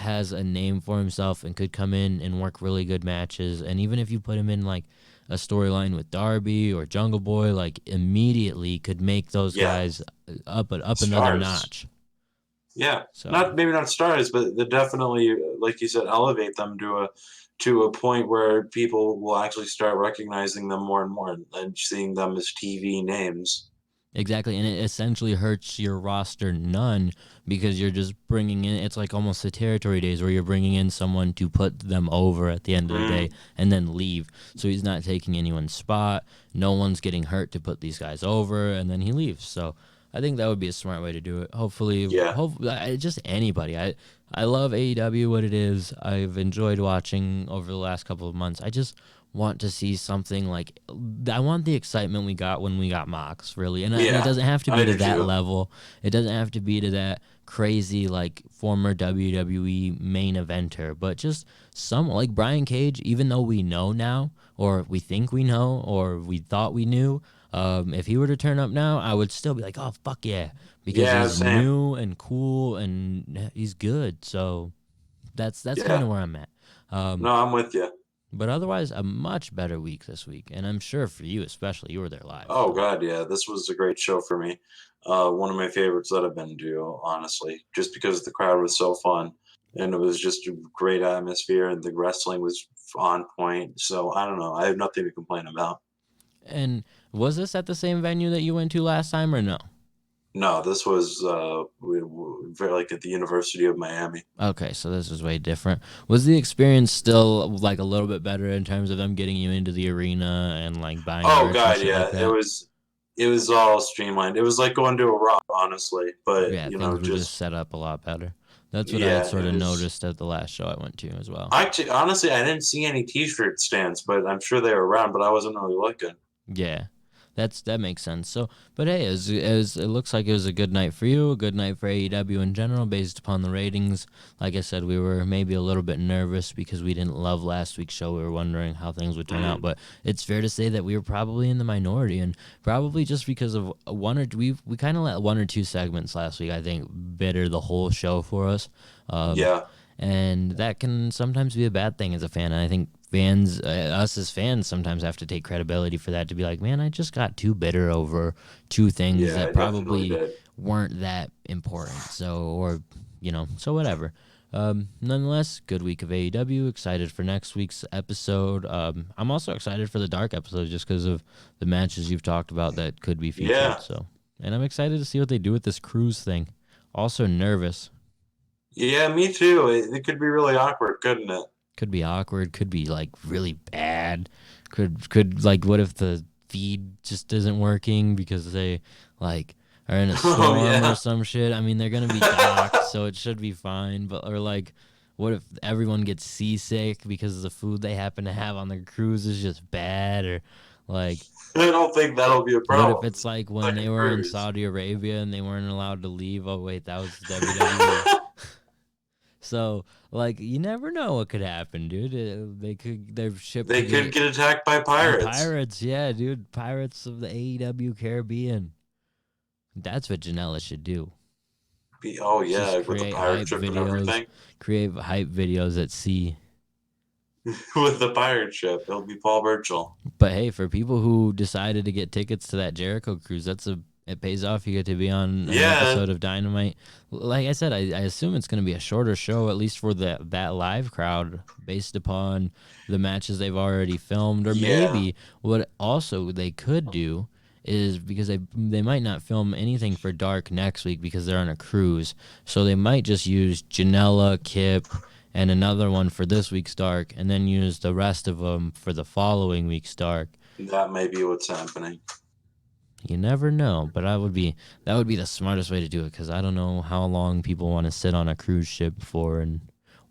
Speaker 5: has a name for himself and could come in and work really good matches. And even if you put him in like a storyline with Darby or Jungle Boy, like immediately could make those guys up another notch.
Speaker 6: Yeah, so. Maybe not stars, but they definitely, like you said, elevate them to a point where people will actually start recognizing them more and more and seeing them as TV names.
Speaker 5: Exactly, and it essentially hurts your roster none because you're just bringing in, it's like almost the territory days where you're bringing in someone to put them over at the end of the day and then leave. So he's not taking anyone's spot. No one's getting hurt to put these guys over, and then he leaves. So I think that would be a smart way to do it. Hopefully, just anybody. I love AEW, what it is. I've enjoyed watching over the last couple of months. I just want to see something like, I want the excitement we got when we got Mox, really. And it doesn't have to be to that level. It doesn't have to be to that crazy, like, former WWE main eventer. But just some, like Brian Cage, even though we know now, or we think we know, or we thought we knew, if he were to turn up now, I would still be like, oh, fuck yeah. Because he's new and cool and he's good. So that's kind of where I'm at.
Speaker 6: No, I'm with you.
Speaker 5: But otherwise, a much better week this week. And I'm sure for you especially, you were there live.
Speaker 6: Oh, God, yeah. This was a great show for me. One of my favorites that I've been to, honestly, just because the crowd was so fun. And it was just a great atmosphere, and the wrestling was on point. So, I don't know. I have nothing to complain about.
Speaker 5: And was this at the same venue that you went to last time or no?
Speaker 6: No, this was very like at the University of Miami.
Speaker 5: Okay, so this is way different. Was the experience still like a little bit better in terms of them getting you into the arena and like buying
Speaker 6: Oh
Speaker 5: merch
Speaker 6: God,
Speaker 5: and shit
Speaker 6: yeah,
Speaker 5: like that?
Speaker 6: it was all streamlined. It was like going to a Raw, honestly. But
Speaker 5: Yeah, things were just set up a lot better. That's what I had
Speaker 6: yeah,
Speaker 5: sort
Speaker 6: it
Speaker 5: of
Speaker 6: was.
Speaker 5: noticed at the last show I went to as well.
Speaker 6: Actually, honestly, I didn't see any T-shirt stands, but I'm sure they were around. But I wasn't really looking.
Speaker 5: Yeah, that makes sense. So, but hey, it looks like it was a good night for you, a good night for AEW in general, based upon the ratings. Like I said, we were maybe a little bit nervous because we didn't love last week's show. We were wondering how things would turn out, but it's fair to say that we were probably in the minority, and probably just because of we kind of let one or two segments last week, I think, bitter the whole show for us.
Speaker 6: Yeah.
Speaker 5: And that can sometimes be a bad thing as a fan. And I think fans, us as fans, sometimes have to take credibility for that, to be like, man, I just got too bitter over two things
Speaker 6: Yeah, I
Speaker 5: that
Speaker 6: definitely
Speaker 5: probably
Speaker 6: did.
Speaker 5: weren't that important. So, or, so whatever. Nonetheless, good week of AEW. Excited for next week's episode. I'm also excited for the Dark episode just because of the matches you've talked about that could be featured.
Speaker 6: Yeah.
Speaker 5: So, and I'm excited to see what they do with this cruise thing. Also nervous.
Speaker 6: Yeah, me too. It could be really awkward, couldn't it?
Speaker 5: Could be awkward, could be like really bad. Could like, what if the feed just isn't working because they like are in a storm or some shit? I mean, they're gonna be docked, so it should be fine. But or like, what if everyone gets seasick because the food they happen to have on their cruise is just bad? Or like,
Speaker 6: I don't think that'll be a problem.
Speaker 5: what if it's like when they were in Saudi Arabia and they weren't allowed to leave? Oh wait, that was WWE. So, like, you never know what could happen, dude. Their ship
Speaker 6: They could get attacked by pirates.
Speaker 5: Pirates, yeah, dude. Pirates of the AEW Caribbean. That's what Janela should do.
Speaker 6: Oh, yeah,
Speaker 5: Just
Speaker 6: with the
Speaker 5: create
Speaker 6: pirate
Speaker 5: hype
Speaker 6: ship and
Speaker 5: videos.
Speaker 6: everything.
Speaker 5: Create hype videos at sea.
Speaker 6: With the pirate ship. It'll be Paul Burchill.
Speaker 5: But hey, for people who decided to get tickets to that Jericho cruise, it pays off. You get to be on an episode of Dynamite. Like I said, I assume it's going to be a shorter show, at least for that live crowd, based upon the matches they've already filmed. Or maybe what also they could do is, because they might not film anything for Dark next week because they're on a cruise, so they might just use Janela, Kip, and another one for this week's Dark, and then use the rest of them for the following week's Dark.
Speaker 6: That may be what's happening.
Speaker 5: You never know, but that would be the smartest way to do it, because I don't know how long people want to sit on a cruise ship for and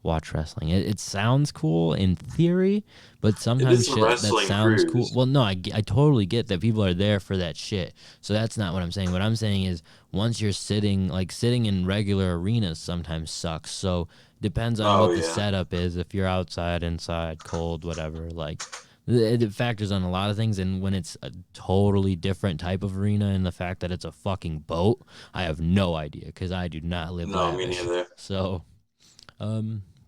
Speaker 5: watch wrestling. It sounds cool in theory, but sometimes shit that sounds cool. Well, no, I totally get that people are there for that shit. So that's not what I'm saying. What I'm saying is, once you're sitting in regular arenas sometimes sucks. So depends on what the setup is. If you're outside, inside, cold, whatever, like, it factors on a lot of things. And when it's a totally different type of arena, and the fact that it's a fucking boat, I have no idea, because I do not live lavish.
Speaker 6: Me neither.
Speaker 5: So,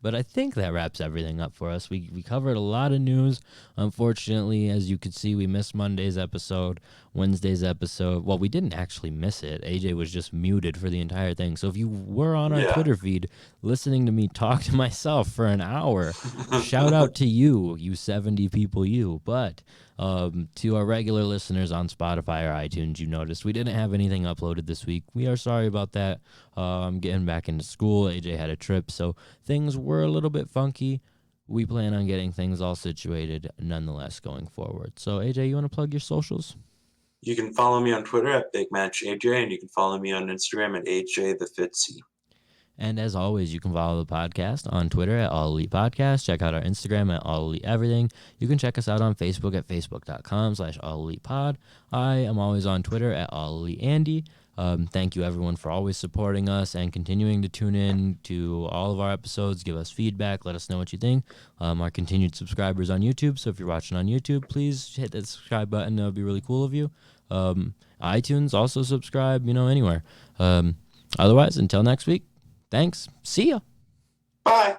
Speaker 5: but I think that wraps everything up for us. We covered a lot of news. Unfortunately, as you could see, we missed Monday's episode, Wednesday's episode. Well, we didn't actually miss it. AJ was just muted for the entire thing. So if you were on our Twitter feed listening to me talk to myself for an hour, shout out to you 70 people, you. But to our regular listeners on Spotify or iTunes, you noticed we didn't have anything uploaded this week. We are sorry about that. I'm getting back into school. AJ had a trip, so things were a little bit funky. We plan on getting things all situated nonetheless going forward. So, AJ, you want to plug your socials?
Speaker 6: You can follow me on Twitter at BigMatchAJ, and you can follow me on Instagram at AJTheFitzy.
Speaker 5: And as always, you can follow the podcast on Twitter at All Elite Podcast. Check out our Instagram at All Elite Everything. You can check us out on Facebook at Facebook.com/All Elite Pod. I am always on Twitter at All Elite Andy. Thank you, everyone, for always supporting us and continuing to tune in to all of our episodes. Give us feedback. Let us know what you think. Our continued subscribers on YouTube. So if you're watching on YouTube, please hit that subscribe button. That would be really cool of you. iTunes, also subscribe, anywhere. Otherwise, until next week, thanks. See ya.
Speaker 6: Bye.